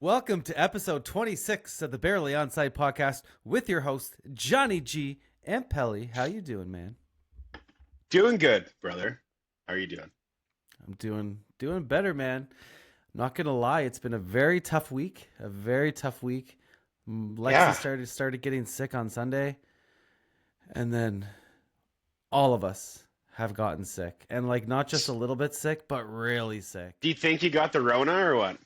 Welcome to episode 26 of the Barely Onside podcast with your host, Jonny G and Pelly. How you doing, man? Doing good, brother. How are you doing? I'm doing better, man. Not gonna lie, it's been a very tough week. Lexi Yeah. started getting sick on Sunday, and then all of us have gotten sick, and like not just a little bit sick, but really sick. Do you think you got the Rona or what?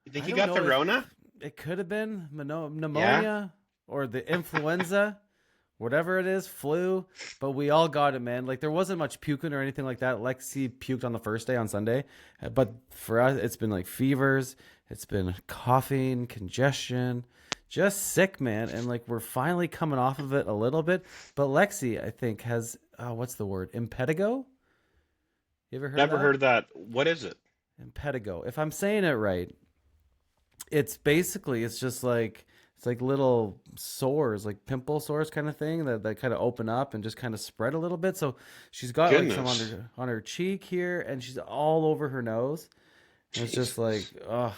You think I you don't got the know if Rona? it could have been Yeah. pneumonia or the influenza, whatever it is, flu, but we all got it, man. Like there wasn't much puking or anything like that. Lexi puked on the first day on Sunday, but for us, it's been like fevers, it's been coughing, congestion, just sick, man. And like we're finally coming off of it a little bit. But Lexi, I think, has what's the word? Impetigo? You ever heard Never that? heard of that. What is it? Impetigo. If I'm saying it right, it's just like it's like little sores, like pimple sores kind of thing that kind of open up and just kind of spread a little bit. So she's got like some Goodness. on her cheek here, and she's all over her nose. And it's just like, Jesus. ugh,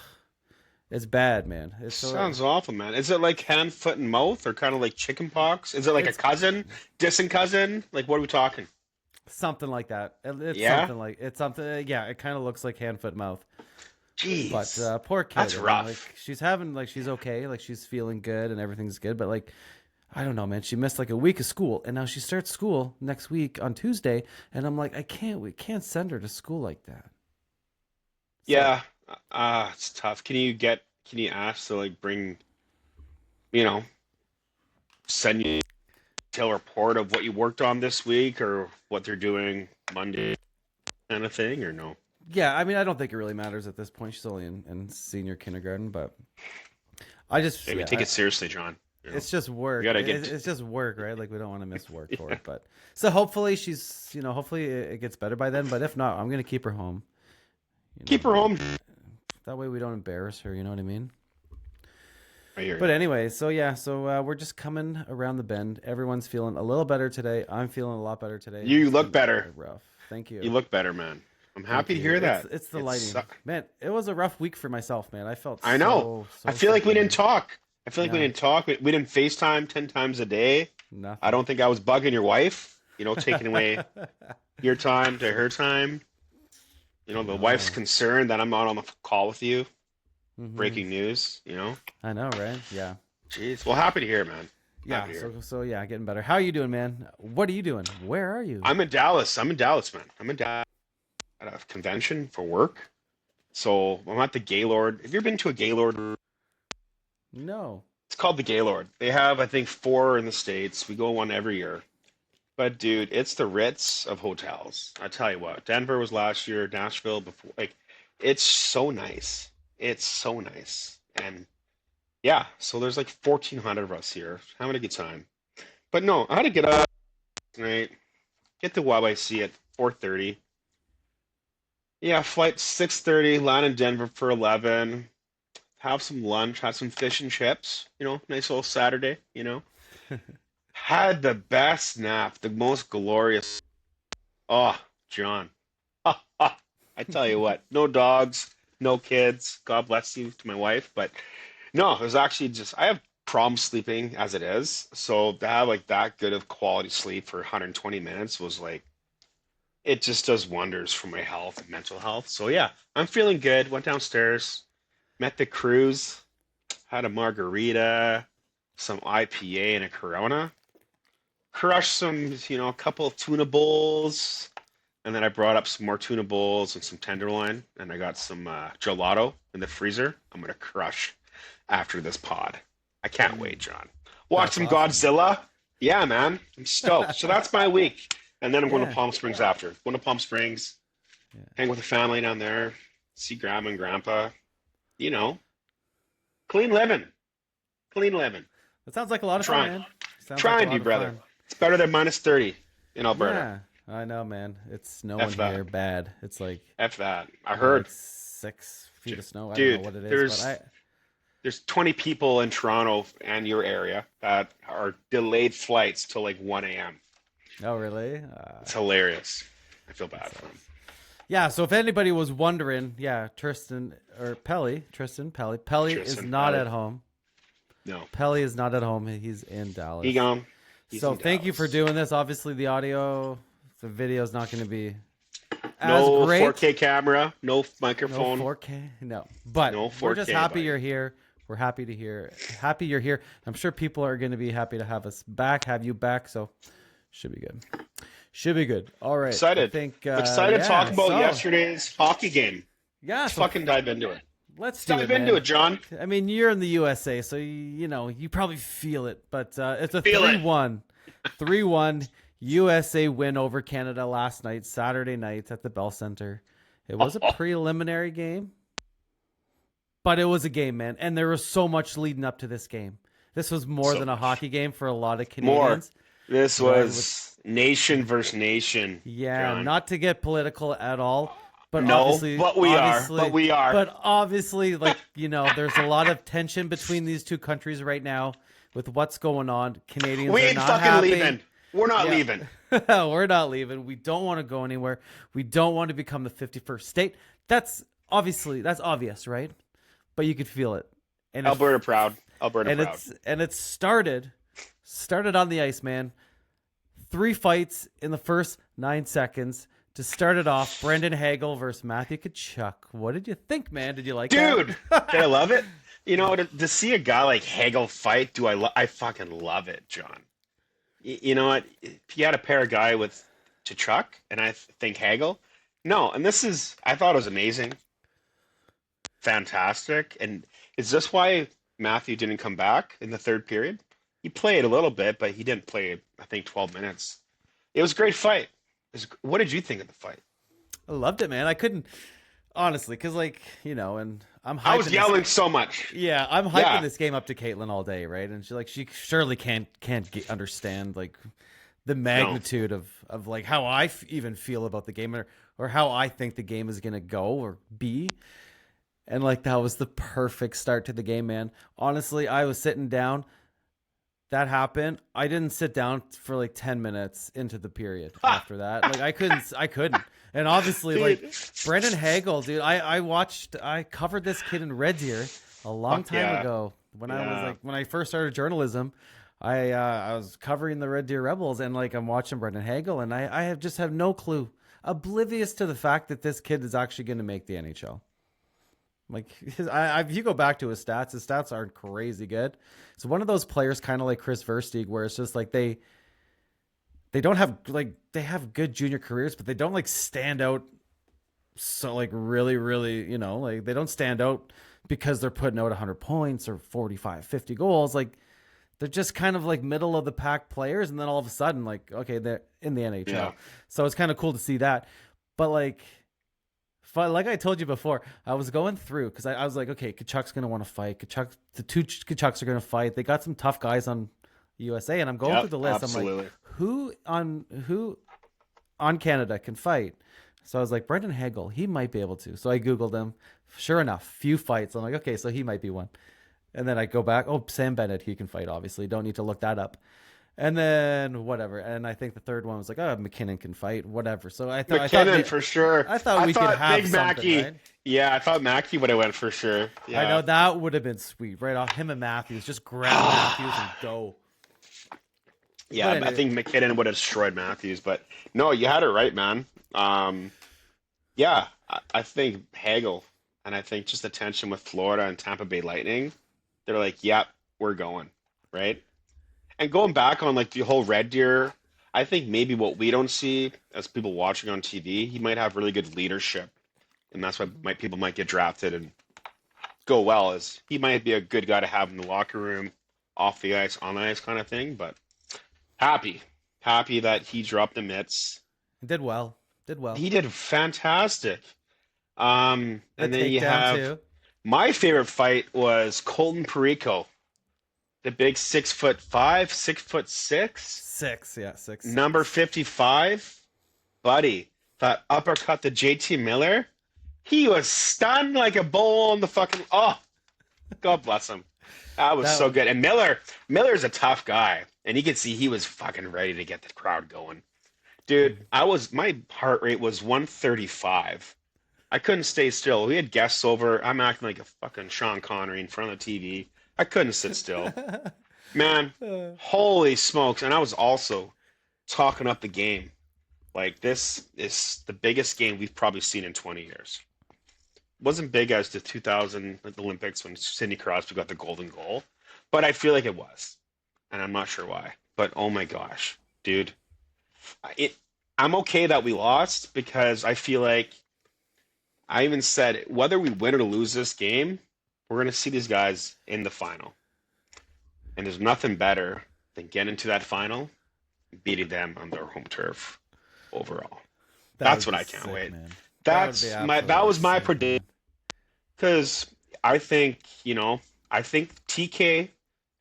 it's bad, man. It's so Sounds awful, man. Is it like hand, foot, and mouth or kind of like chicken pox? Is it like a it's cousin? Distant cousin? Like what are we talking? something like that. It's Yeah? something like it's something. Yeah, it kind of looks like hand, foot, mouth. But Jeez. poor kid. That's I mean, like rough. she's okay, like she's feeling good and everything's good. But like, I don't know, man. She missed like a week of school, and now she starts school next week on Tuesday. And I'm like, we can't send her to school like that. So Yeah. It's tough. Can you ask to like bring, you know, send you a detailed report of what you worked on this week or what they're doing Monday kind of thing or no? yeah, I mean, I don't think it really matters at this point. She's only in senior kindergarten, but I just Maybe yeah, take it seriously, John. it's just We work. gotta get It's just work, right? Like we don't want to miss work for yeah. it. But so hopefully hopefully it gets better by then. But if not, I'm gonna keep her home. You Keep know, her home. that way we don't embarrass her. You know what I mean? I hear But you. anyway, so we're just coming around the bend. Everyone's feeling a little better today. I'm feeling a lot better today. You It's look been better. rough. Thank You you. look better, man. I'm Thank happy to you. hear It's that. it's the It's lighting. Man, it was a rough week for myself, man. I felt I know. I so feel sick, like we didn't man. talk. I feel like we No, didn't talk. We didn't FaceTime 10 times a day. I nothing. don't think I was bugging your wife, taking away your time to her time. I The wife's know. concerned that I'm not on the call with you. hmm Breaking news. I know, right? Yeah. Jeez. Well, happy to hear, man. Happy Yeah. to hear. So yeah, getting better. How are you doing, man? What are you doing? Where are you? I'm in Dallas. I'm in Dallas, man. I'm in Dallas at a convention for work. So I'm at the Gaylord. Have you ever been to a Gaylord? No. It's called the Gaylord. They have, I think, four in the States. We go one every year. But dude, it's the Ritz of hotels. I tell you what, Denver was last year, Nashville before. Like, it's so nice. It's so nice. And yeah, so there's like 1,400 of us here having a good time. But no, I had to get up tonight, get to YYC at 4:30. Yeah, flight 6:30, land in Denver for 11. Have some lunch, have some fish and chips. Nice little Saturday. Had the best nap, the most glorious. Oh, John. I tell you what, no dogs, no kids. God bless you to my wife. But no, it was actually just, I have problems sleeping as it is. So to have like that good of quality sleep for 120 minutes was like, it just does wonders for my health and mental health. So yeah, I'm feeling good. Went downstairs, met the crews, had a margarita, some IPA, and a Corona. Crushed a couple of tuna bowls, and then I brought up some more tuna bowls and some tenderloin, and I got some gelato in the freezer. I'm gonna crush after this pod. I can't wait, Mm, John. Watch that's some awesome. Godzilla. Yeah, man, I'm stoked. So that's my week, and then I'm going to Yeah. Palm Springs after. Going to Palm Springs, Yeah. hang with the family down there, see grandma and grandpa. You know, clean living, clean living. That sounds like a lot of fun, Trying, man. Sounds like a trying to, lot of brother. fun. It's better than minus 30 in Alberta. Yeah, I know, man. It's snowing F that. here bad. It's like F that. I we got like heard. 6 feet of snow. I don't know Dude, what it is, but there's there's 20 people in Toronto and your area that are delayed flights till like 1 a.m. oh really? It's hilarious. I feel That bad for them. sucks. Yeah, so if anybody was wondering, yeah, Tristan Pelly is Tristan not Pelly. at home. No, Pelly is not at home. He's in he Dallas. gone. He's So in thank you for Dallas. doing this. Obviously, the video is not going to be as No great. 4K camera, no No microphone, 4K, no. But no we're just 4K, happy buddy. you're here. We're happy you're here. I'm sure people are going to be happy to have us back, have you back. So should be good. Should be good. All right. I Excited. think, Excited to talk yeah. about So, yesterday's hockey game. yeah. Let's So fucking dive into it. let's Let's do it, dive into man. it, John. I mean, you're in the USA, so you probably feel it. But it's a Feel it. 3-1, 3-1 USA win over Canada last night, Saturday night at the Bell Center. It was a preliminary game, but it was a game, man. And there was so much leading up to this game. This was more So than a much. hockey game for a lot of More. Canadians. This Right, was nation versus nation. Yeah, John. not to get political at all, but No, obviously, but we are. But we are. But obviously, like, there's a lot of tension between these two countries right now with what's going on. Canadians We are ain't not fucking happy. leaving. We're not Yeah. leaving. We're not leaving. We don't want to go anywhere. We don't want to become the 51st state. That's obvious, right? But you could feel it. And Alberta proud. Alberta proud. it started on the ice, man. 3 fights in the first 9 seconds to start it off. Brendan Hagel versus Matthew Tkachuk. What did you think, man? Did you like Dude, that? did I love it? To see a guy like Hagel fight, I fucking love it, John. You know what? If you had a pair of guy with Tkachuk and I think Hagel, no, and I thought it was amazing. Fantastic. And is this why Matthew didn't come back in the third period? He played a little bit, but he didn't play, I think, 12 minutes. It was a great fight. What did you think of the fight? I loved it, man. I couldn't, honestly, because, and I'm hyping I was yelling so much. Yeah, I'm hyping Yeah. this game up to Caitlin all day, right? And she surely can't understand like the magnitude of like how I even feel about the game or how I think the game is gonna go or be. And like that was the perfect start to the game, man. Honestly, I was sitting down. That happened. I didn't sit down for like 10 minutes into the period after that. Like I couldn't. And obviously, Dude. like Brendan Hagel, dude, I covered this kid in Red Deer a long Fuck time yeah. ago when I was Yeah. like, when I first started journalism, I was covering the Red Deer Rebels and like I'm watching Brendan Hagel and I just have no clue, oblivious to the fact that this kid is actually going to make the NHL. Like if you go back to his stats aren't crazy good. It's one of those players kind of like Chris Versteeg where it's just like they don't have like they have good junior careers, but they don't like stand out so like really, really, like they don't stand out because they're putting out 100 points or 45, 50 goals. Like they're just kind of like middle of the pack players. And then all of a sudden, like, okay, they're in the NHL. Yeah. So it's kind of cool to see that. But like I told you before, I was going through because I was like, okay, Kachuk's going to want to fight. The two Kachucks are going to fight. They got some tough guys on USA. And I'm going through the list. Absolutely. I'm like, who on Canada can fight? So I was like, Brendan Hagel, he might be able to. So I Googled him. Sure enough, few fights. I'm like, okay, so he might be one. And then I go back. Oh, Sam Bennett, he can fight, obviously. Don't need to look that up. And then whatever. And I think the third one was like, oh, McKinnon can fight, whatever. So McKinnon for sure. I thought we could have Big something, Mackey. right? Yeah, I thought Mackey would have went for sure. Yeah. I know that would have been sweet, right off him and Matthews. Just grab Matthews and go. Yeah, But anyway. I think McKinnon would have destroyed Matthews, but no, you had it right, man. Yeah, I think Hagel, and I think just the tension with Florida and Tampa Bay Lightning, they're like, yep, we're going, right? And going back on like the whole Red Deer, I think maybe what we don't see as people watching on TV, he might have really good leadership, and that's why people might get drafted and go well. Is he might be a good guy to have in the locker room, off the ice, on the ice kind of thing, but. Happy that he dropped the mitts. Did well. He did fantastic. And then you have too. my favorite fight was Colton Perico, the big 6'5", 6'6", 6. number 55, buddy. That uppercut to JT Miller, he was stunned like a bull on the fucking. Oh, God bless him. That was so good. And Miller's a tough guy. And you could see he was fucking ready to get the crowd going. Dude, my heart rate was 135. I couldn't stay still. We had guests over. I'm acting like a fucking Sean Connery in front of the TV. I couldn't sit still. Man, holy smokes. And I was also talking up the game. Like, this is the biggest game we've probably seen in 20 years. Wasn't big as the 2000 Olympics when Sidney Crosby got the golden goal, but I feel like it was. And I'm not sure why. But oh my gosh, dude. I'm okay that we lost because I feel like I even said whether we win or lose this game, we're going to see these guys in the final. And there's nothing better than getting to that final and beating them on their home turf overall. That's what I can't sick, wait. man. That was my sick, prediction because I think, I think TK,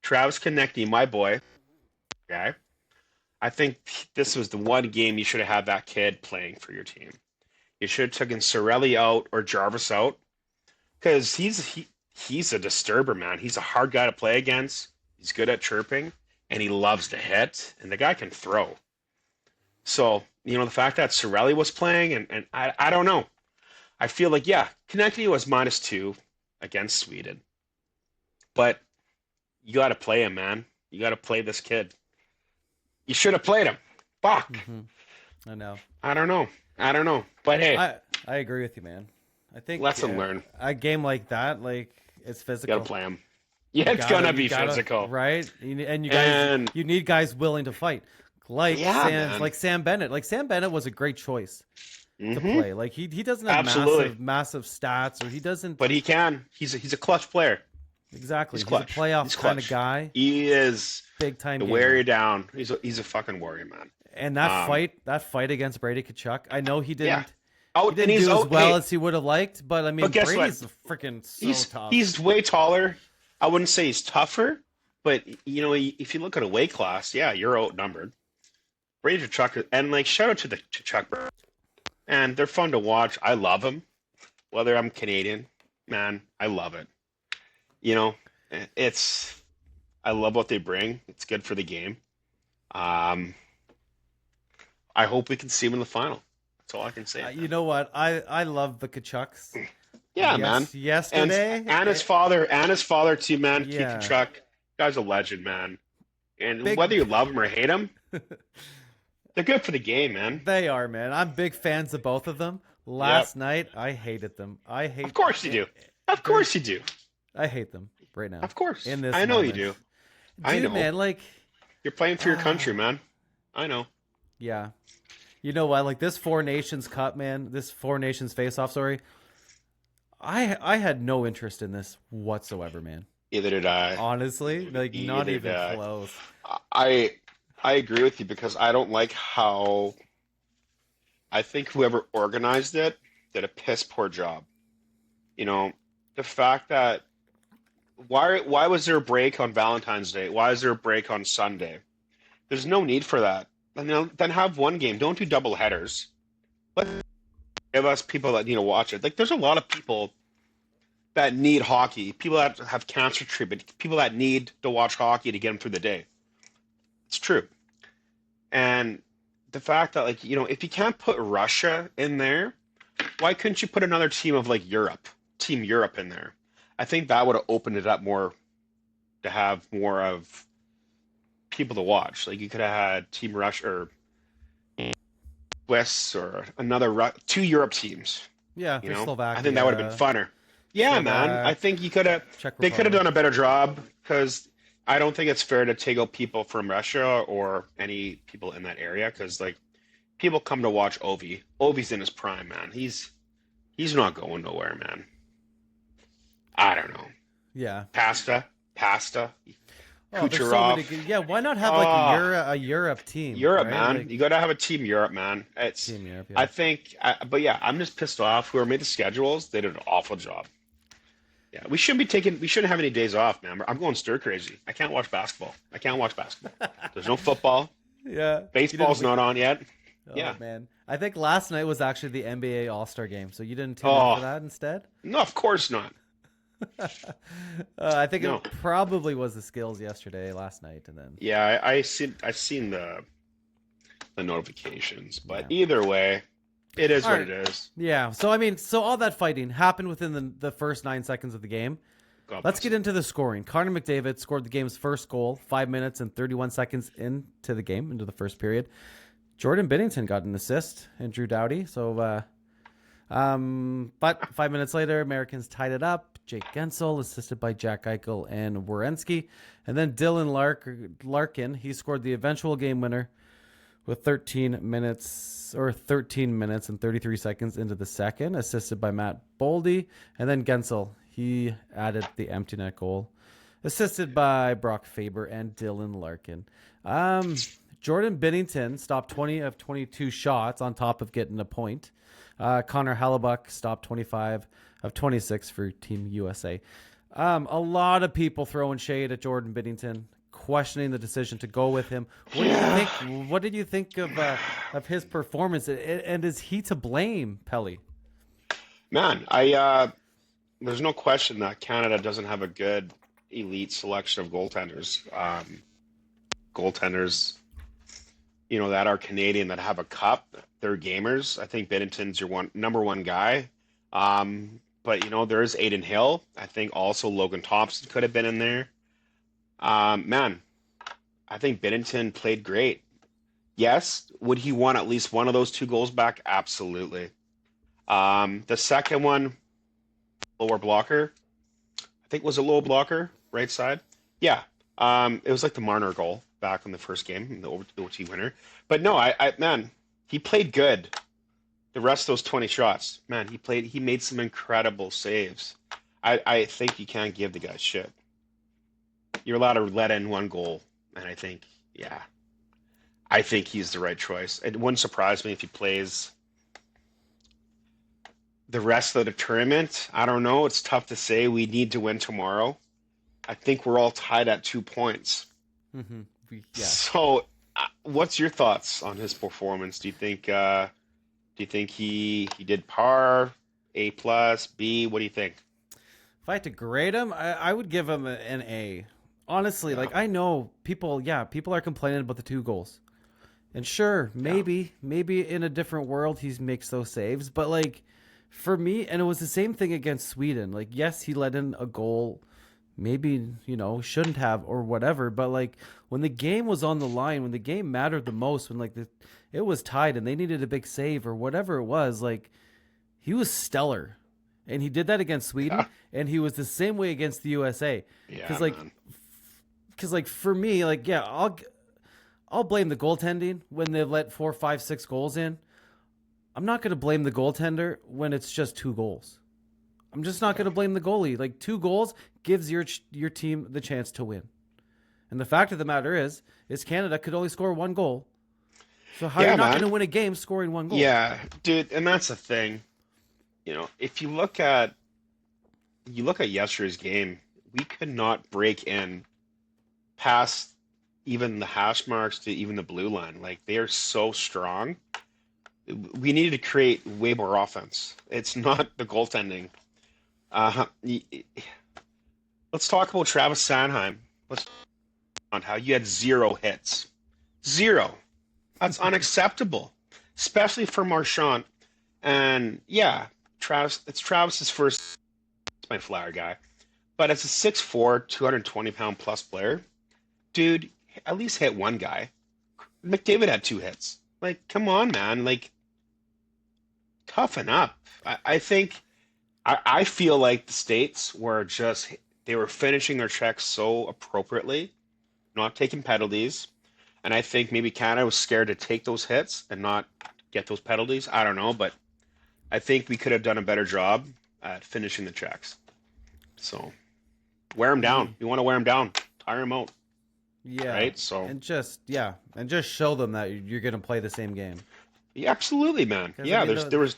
Travis Konecny, my boy, okay, I think this was the one game you should have had that kid playing for your team. You should have taken Cirelli out or Jarvis out because he's a disturber, man. He's a hard guy to play against. He's good at chirping, and he loves to hit, and the guy can throw. So, the fact that Cirelli was playing, and I don't know. I feel like, yeah, Konecny was -2 against Sweden. But you got to play him, man. You got to play this kid. You should have played him. Fuck. I know. I don't know. But hey, I agree with you, man. I think lesson learned. A game like that, like, it's physical. You got to play him. Yeah, it's gonna be physical, right? And you guys, you need guys willing to fight, like Sam Bennett. Like Sam Bennett was a great choice to play. Like he doesn't have massive stats, or he doesn't. But he can. He's a clutch player. Exactly. He's a playoff kind of guy. He is big time. To wear you down. He's a fucking warrior, man. And that fight against Brady Tkachuk, I know he didn't. Yeah. He didn't do as well as he would have liked, but I mean, Brady's freaking tough. He's way taller. I wouldn't say he's tougher, but if you look at a weight class, yeah, you're outnumbered. Brady Tkachuk, and like shout out to the Tkachuk, and they're fun to watch. I love them, whether I'm Canadian, man, I love it. I love what they bring. It's good for the game. I hope we can see them in the final. That's all I can say. You know what? I love the Tkachuks. Yeah, man. Yesterday, and his father too, man. Keith Tkachuk, guy's a legend, man. And whether you love him or hate him, they're good for the game, man. They are, man. I'm big fans of both of them. Last night, I hated them. Of course you do. Of course you do. I hate them right now. Of course. In this I know moment. you do. Dude, I know, man. Like you're playing for your country, man. I know. Yeah. You know what? Like this Four Nations Cup, man. This Four Nations face-off. Sorry. I had no interest in this whatsoever, man. Either did I. Honestly, like not even close. I agree with you because I don't like how I think whoever organized it did a piss poor job. The fact that why was there a break on Valentine's Day? Why is there a break on Sunday? There's no need for that. Then have one game. Don't do double headers. Give us people that need to watch it. Like, there's a lot of people that need hockey, people that have cancer treatment, people that need to watch hockey to get them through the day. It's true. And the fact that, like, if you can't put Russia in there, why couldn't you put another team of, like, Team Europe in there? I think that would have opened it up more to have more of people to watch. Like, you could have had Team Russia or Swiss or two Europe teams. Yeah, for Slovakia. I think that would have been funner. Yeah, man. I think they could have done a better job because I don't think it's fair to take out people from Russia or any people in that area because like people come to watch Ovi. Ovi's in his prime, man. He's not going nowhere, man. I don't know. Yeah. Pasta. Kucherov. So yeah, why not have like a Europe team? Europe, right? man. Like, you got to have a Team Europe, man. It's Team Europe, yeah. I think, but yeah, I'm just pissed off. Whoever made the schedules, they did an awful job. Yeah, we shouldn't have any days off, man. I'm going stir crazy. I can't watch basketball. There's no football. Yeah. Baseball's not on yet. Oh, yeah. Man. I think last night was actually the NBA All-Star game, so you didn't tune in for that instead? No, of course not. I think it probably was the Skills last night, and then I seen the the notifications. But Yeah. either way, it is All what right. it is. Yeah. So I mean, so all that fighting happened within the first 9 seconds of the game. God Let's bless get him. into the scoring. Connor McDavid scored the game's first goal 5 minutes and 31 seconds into the game, into the first period. Jordan Binnington got an assist and Drew Doughty. So, but 5 minutes later, Americans tied it up. Jake Gensel, assisted by Jack Eichel and Werenski. And then Dylan Larkin, he scored the eventual game winner with 13 minutes and 33 seconds into the second, assisted by Matt Boldy. And then Gensel, he added the empty net goal, assisted by Brock Faber and Dylan Larkin. Jordan Binnington stopped 20 of 22 shots on top of getting a point. Connor Hellebuck stopped 25 of 26 for Team USA. A lot of people throwing shade at Jordan Binnington, questioning the decision to go with him. What do you think? What did you think of his performance? And is he to blame, Pelly? Man, there's no question that Canada doesn't have a good elite selection of goaltenders. Goaltenders, that are Canadian that have a cup. They're gamers. I think Binnington's your number one guy. But there is Aiden Hill. I think also Logan Thompson could have been in there. Man, I think Binnington played great. Yes, would he want at least one of those two goals back? Absolutely. The second one, lower blocker. I think was a low blocker, right side. Yeah. It was like the Marner goal back in the first game, the OT winner. But no, man, he played good. The rest of those 20 shots, man, he made some incredible saves. I think you can't give the guy shit. You're allowed to let in one goal, and I think he's the right choice. It wouldn't surprise me if he plays the rest of the tournament. I don't know. It's tough to say. We need to win tomorrow. I think we're all tied at 2 points. Mm-hmm. Yeah. So, what's your thoughts on his performance? Do you think he did par, A plus, B? What do you think? If I had to grade him, I would give him an A. Honestly, like I know people are complaining about the 2 goals. And sure, maybe in a different world he makes those saves, but like for me, and it was the same thing against Sweden. Like yes, he let in a goal, maybe shouldn't have or whatever, but like when the game was on the line, when the game mattered the most, when like it was tied and they needed a big save or whatever it was, like he was stellar. And he did that against Sweden, and he was the same way against the USA. Yeah, Because like for me, like I'll blame the goaltending when they let 4, 5, 6 goals in. I'm not going to blame the goaltender when it's just 2 goals. I'm just not going to blame the goalie. Like 2 goals gives your team the chance to win. And the fact of the matter is Canada could only score 1 goal. So how are you not going to win a game scoring 1 goal? Yeah, dude, and that's the thing. If you look at yesterday's game, we could not break in past even the hash marks to even the blue line. Like they are so strong. We needed to create way more offense. It's not the goaltending. Let's talk about Travis Sanheim. On how you had 0 hits. 0. That's unacceptable, especially for Marchand. And yeah, it's Travis's first. It's my flower guy, but as a 6'4", 220-pound plus player, dude, at least hit 1 guy. McDavid had 2 hits. Like, come on, man. Like, toughen up. I feel like the States they were finishing their checks so appropriately, not taking penalties. And I think maybe Canada was scared to take those hits and not get those penalties. I don't know, but I think we could have done a better job at finishing the checks. So, wear them down. You want to wear them down. Tire them out. Yeah. Right? So, and just show them that you're going to play the same game. Yeah, absolutely, man. Yeah, there was.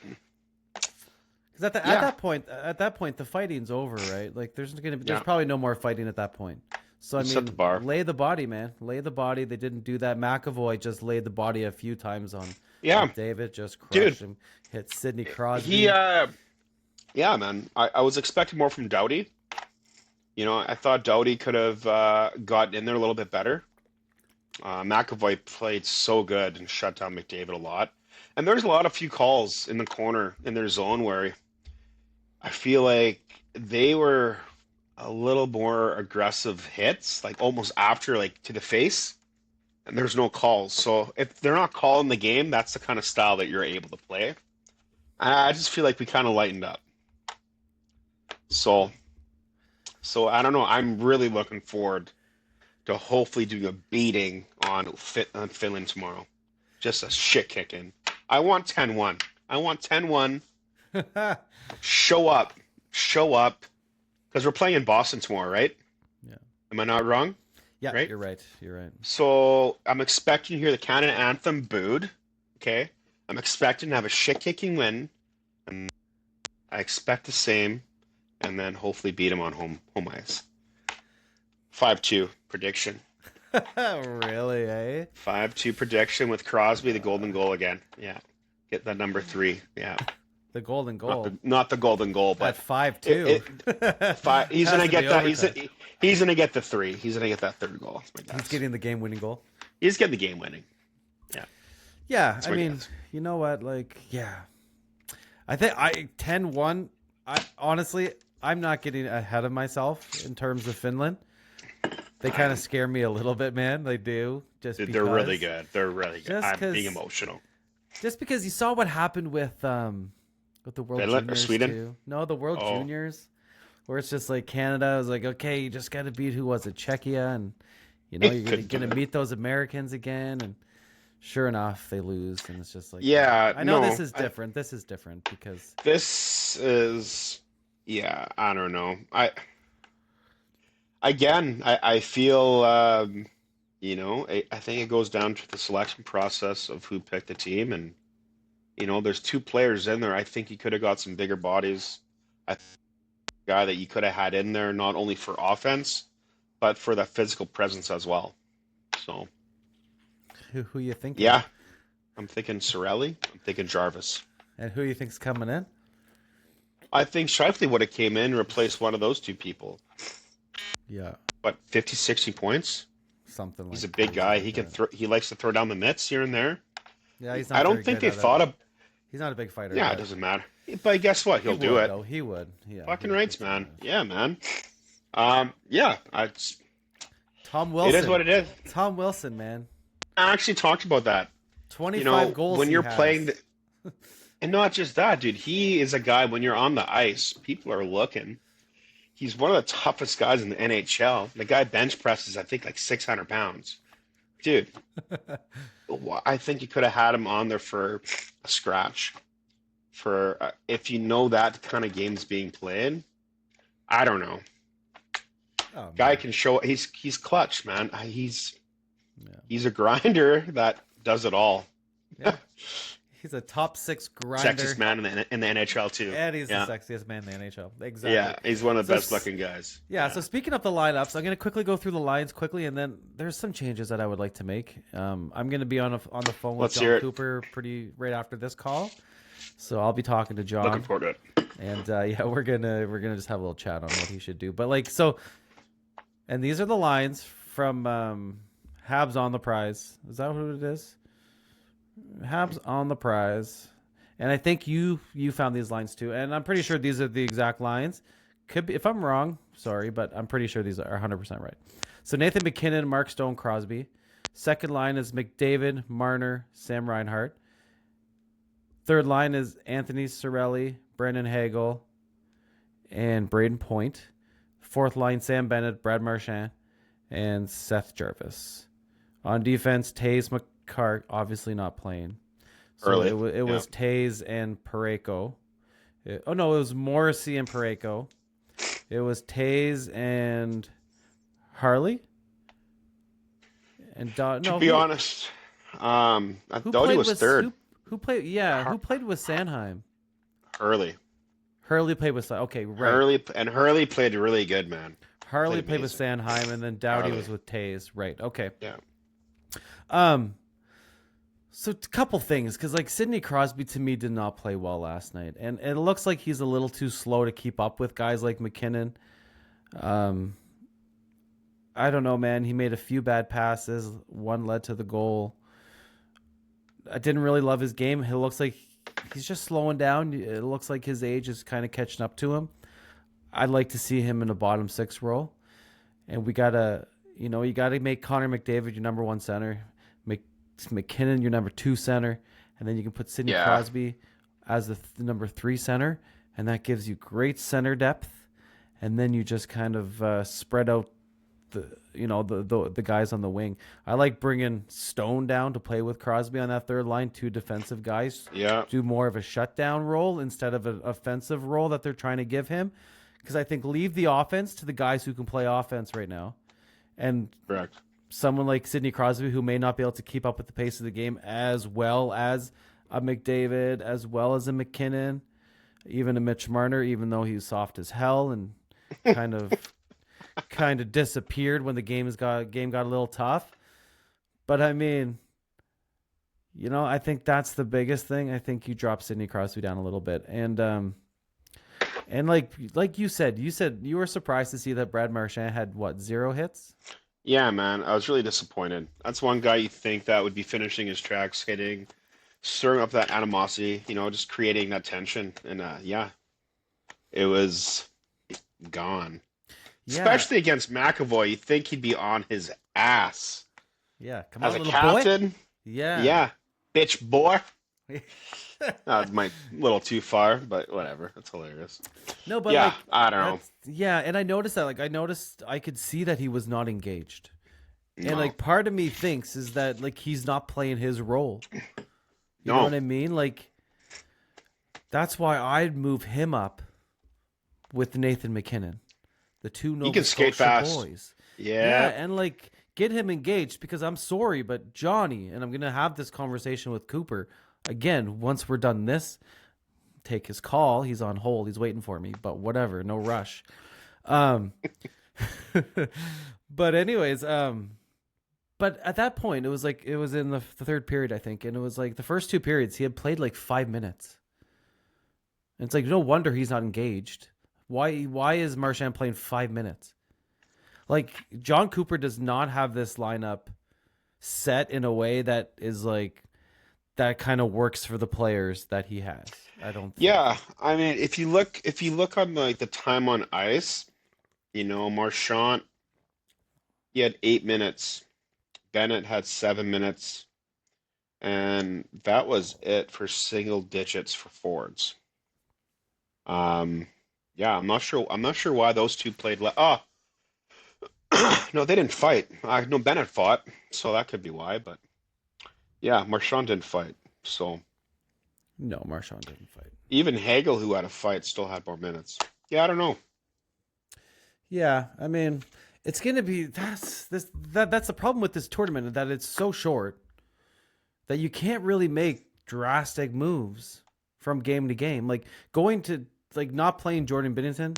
Because at that point, the fighting's over, right? Like, there's probably no more fighting at that point. So I mean, set the bar. Lay the body, man. Lay the body. They didn't do that. McAvoy just laid the body a few times on. David just crushed him. Hit Sidney Crosby. Yeah, man. I was expecting more from Doughty. I thought Doughty could have gotten in there a little bit better. McAvoy played so good and shut down McDavid a lot. And there's a lot of few calls in the corner in their zone where I feel like they were a little more aggressive hits, like almost after like to the face, and there's no calls. So if they're not calling the game, that's the kind of style that you're able to play. I just feel like we kind of lightened up. So I don't know. I'm really looking forward to hopefully doing a beating on Finland tomorrow. Just a shit kicking. I want 10-1. I want 10-1. Show up. Show up. Because we're playing in Boston tomorrow, right? Yeah. Am I not wrong? Yeah, Right? you're right. You're right. So I'm expecting to hear the Canada anthem booed. Okay? I'm expecting to have a shit-kicking win. And I expect the same. And then hopefully beat them on home ice. 5-2 prediction. Really, eh? 5-2 prediction with Crosby, the golden goal again. Yeah. Get that number 3. Yeah. The golden goal. Not the golden goal, but At 5-2. he's Has gonna to get be that. overtime. He's gonna get the 3. He's gonna get that third goal. That's my He's guess. getting the game-winning goal. He's getting the game winning. Yeah. Yeah, That's I my mean, guess. you know what? Like, yeah. I think 10-1. Honestly, I'm not getting ahead of myself in terms of Finland. They kind of scare me a little bit, man. They do. Dude, they're really good. They're really good. Just I'm 'cause- being emotional. Just because you saw what happened with the World Finland or Juniors Sweden? too. No, the World Oh. Juniors, where it's just like Canada was like, okay, you just got to beat who was it, Czechia, and you know you're Couldn't do gonna it. meet those Americans again, and sure enough, they lose, and it's just like, Yeah, I know no, this is different. This is different because This is, yeah, I don't know. I feel, I think it goes down to the selection process of who picked the team, and there's 2 players in there. I think you could have got some bigger bodies. I think a guy that you could have had in there not only for offense, but for that physical presence as well. So, who you thinking? yeah, I'm thinking Sorelli. I'm thinking Jarvis. And who you think's coming in? I think Shifley would have came in and replaced one of those 2 people. Yeah, What, 50, 60 points? something like. He's a big crazy guy. like He can that. throw. He likes to throw down the mitts here and there. Yeah, he's not. I don't very think good they at thought it. of. He's not a big fighter. Yeah, but it doesn't matter. But guess what? he He'll do would, it. though. He would. Yeah. Fucking he would rights, do man. that. Yeah, man. Yeah. Tom Wilson. It is what it is. Tom Wilson, man. I actually talked about that. 25 goals when he you're has. playing, and not just that, dude. He is a guy. When you're on the ice, people are looking. He's one of the toughest guys in the NHL. The guy bench presses, I think, like 600 pounds. Dude, I think you could have had him on there for a scratch. For if you know that kind of game's being played, I don't know. Oh, Guy man. can show. He's clutch, man. He's Yeah. a grinder that does it all. Yeah. He's a top 6 grinder. Sexiest man in the NHL too. And he's Yeah. the sexiest man in the NHL. Exactly. Yeah, he's one of the So best looking guys. Yeah, so speaking of the lineups, I'm going to quickly go through the lines quickly, and then there's some changes that I would like to make. I'm going to be on the phone with Let's hear John it. Cooper right after this call, so I'll be talking to John, Looking forward to it. and yeah, we're gonna just have a little chat on what he should do. But like so, and these are the lines from Habs on the Prize. Is that what it is? Habs on the Prize. And I think you found these lines too, and I'm pretty sure these are the exact lines. Could be if I'm wrong, sorry, but I'm pretty sure these are 100% right. So Nathan McKinnon, Mark Stone, Crosby. Second line is McDavid, Marner, Sam Reinhart. Third line is Anthony Cirelli, Brendan Hagel, and Braden Point. Fourth line, Sam Bennett, Brad Marchand, and Seth Jarvis. On defense, Taze McCart, obviously not playing. So Early, it was Taze and Parayko. It was Morrissey and Parayko. It was Taze and Harley. And To be honest, I thought he was third. Who played? Yeah, who played with Sanheim? Hurley. Hurley played with. Okay, right. Hurley played really good, man. Harley played played with amazing. Sanheim, and then Doughty Harley. was with Taze. Right. Okay. Yeah. So a couple things, because like Sidney Crosby to me did not play well last night, and it looks like he's a little too slow to keep up with guys like McKinnon. I don't know, man. He made a few bad passes. One led to the goal. I didn't really love his game. He looks like he's just slowing down. It looks like his age is kind of catching up to him. I'd like to see him in a bottom six role. And we gotta, you gotta make Connor McDavid your number one center, make McKinnon your number two center, and then you can put Sidney Yeah. Crosby as the number three center, and that gives you great center depth. And then you just kind of spread out the guys on the wing. I like bringing Stone down to play with Crosby on that third line, two defensive guys Yeah. do more of a shutdown role instead of an offensive role that they're trying to give him. Because I think leave the offense to the guys who can play offense right now, and Correct. someone like Sidney Crosby who may not be able to keep up with the pace of the game as well as a McDavid, as well as a McKinnon, even a Mitch Marner, even though he's soft as hell and kind of kind of disappeared when the game got a little tough. But I mean, I think that's the biggest thing. I think you drop Sidney Crosby down a little bit, and like you said you were surprised to see that Brad Marchand had what, 0 hits. Yeah, man. I was really disappointed. That's one guy you think that would be finishing his tracks, hitting, stirring up that animosity, just creating that tension. And yeah, it was gone. Yeah, Especially against McAvoy, you think he'd be on his ass. yeah. Come As on, a little boy. captain, Yeah. yeah, bitch boy. That might a little too far, but whatever. That's hilarious. No, but Yeah, like I don't know. that's yeah, and I noticed that. Like I noticed, I could see that he was not engaged, and No, like part of me thinks is that like he's not playing his role. You know no. what I mean? Like that's why I'd move him up with Nathan McKinnon, the two He Nova can skate Scotia fast. boys. Yeah, Yeah. and like get him engaged because I'm sorry, but Johnny, and I'm gonna have this conversation with Cooper again once we're done this. Take his call. He's on hold. He's waiting for me, but whatever, no rush. Um, but anyways, but at that point, it was in the third period, I think, and it was like the first two periods he had played like 5 minutes. And it's like no wonder he's not engaged. Why is Marchand playing 5 minutes? Like John Cooper does not have this lineup set in a way that is like that kind of works for the players that he has. I don't think. Yeah. I mean, if you look on the time on ice, Marchand, he had 8 minutes. Bennett had 7 minutes, and that was it for single digits for forwards. Um, yeah, I'm not sure why those two played. Oh, no, they didn't fight. No, Bennett fought, so that could be why. But yeah, Marchand didn't fight. So No, Marchand didn't fight. even Hagel, who had a fight, still had more minutes. Yeah, I don't know. Yeah, I mean, it's gonna be that's the problem with this tournament that it's so short that you can't really make drastic moves from game to game. Like going to like not playing Jordan Binnington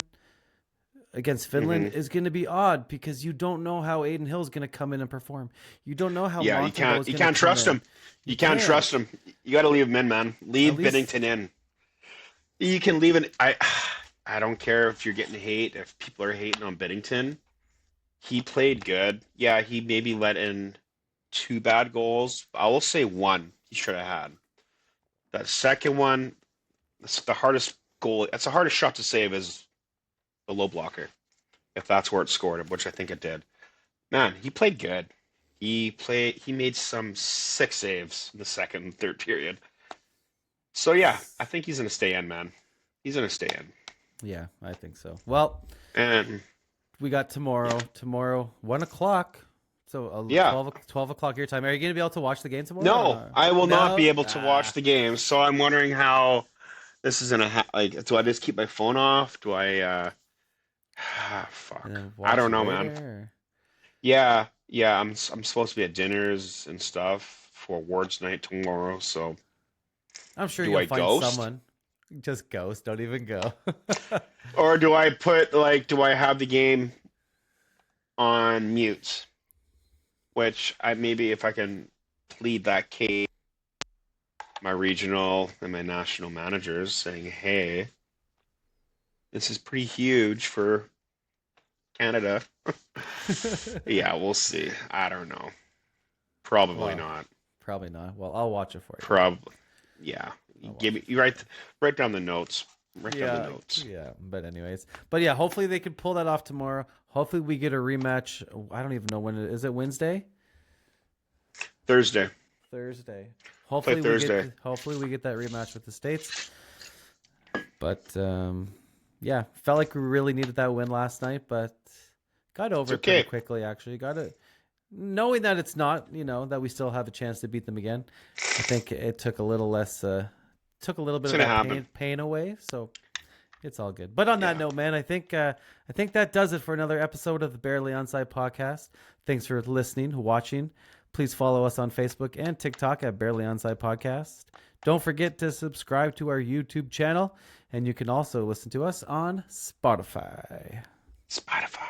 against Finland Hmm. is going to be odd because you don't know how Aiden Hill is going to come in and perform. You don't know how Yeah, you Montembeau can't is you going to can't come trust in. him. You You can't can't. trust him. You got to leave him in, man. At Leave least Binnington in. You can leave it. I don't care if you're getting hate. If people are hating on Binnington, he played good. Yeah, he maybe let in two bad goals. I will say one he should have had. That second one, that's the hardest goal. That's the hardest shot to save is the low blocker. If that's where it scored, which I think it did. Man, he played good. He made some sick saves in the second and third period. So yeah, I think he's gonna stay in, man. He's gonna stay in. Yeah, I think so. Well, And we got tomorrow. Tomorrow, 1 o'clock. So yeah, 12 o'clock your time. Are you going to be able to watch the game tomorrow? Or no, not? I will not be No. able to watch the game. So I'm wondering how this is gonna like. Do I just keep my phone off? Do I? And Fuck. then I watch don't it know, later. man. Yeah, yeah. I'm supposed to be at dinners and stuff for awards night tomorrow. So I'm sure do you'll I find ghost? someone. Just ghost. Don't even go. Or do I put like, do I have the game on mute? Which I maybe if I can plead that case, my regional and my national managers saying, hey, this is pretty huge for Canada. Yeah, we'll see. I don't know. Probably Well, not. probably not. Well, I'll watch it for you. Probably. Yeah. I'll Give watch me it you for write down the notes. Write you. down the Yeah, notes. yeah. But anyways, but yeah, hopefully they can pull that off tomorrow. Hopefully we get a rematch. I don't even know when it is. It Wednesday? Thursday. Thursday. Play Thursday. Hopefully we get that rematch with the States. But yeah, felt like we really needed that win last night, but got It's over it pretty okay. quickly. Actually, got it knowing that it's not, that we still have a chance to beat them again. I think it took a little less, took a little bit It's of gonna that happen. pain away. So it's all good. But on that Yeah. note, man, I think that does it for another episode of the Barely Onside podcast. Thanks for listening, watching. Please follow us on Facebook and TikTok at Barely Onside Podcast. Don't forget to subscribe to our YouTube channel, and you can also listen to us on Spotify. Spotify.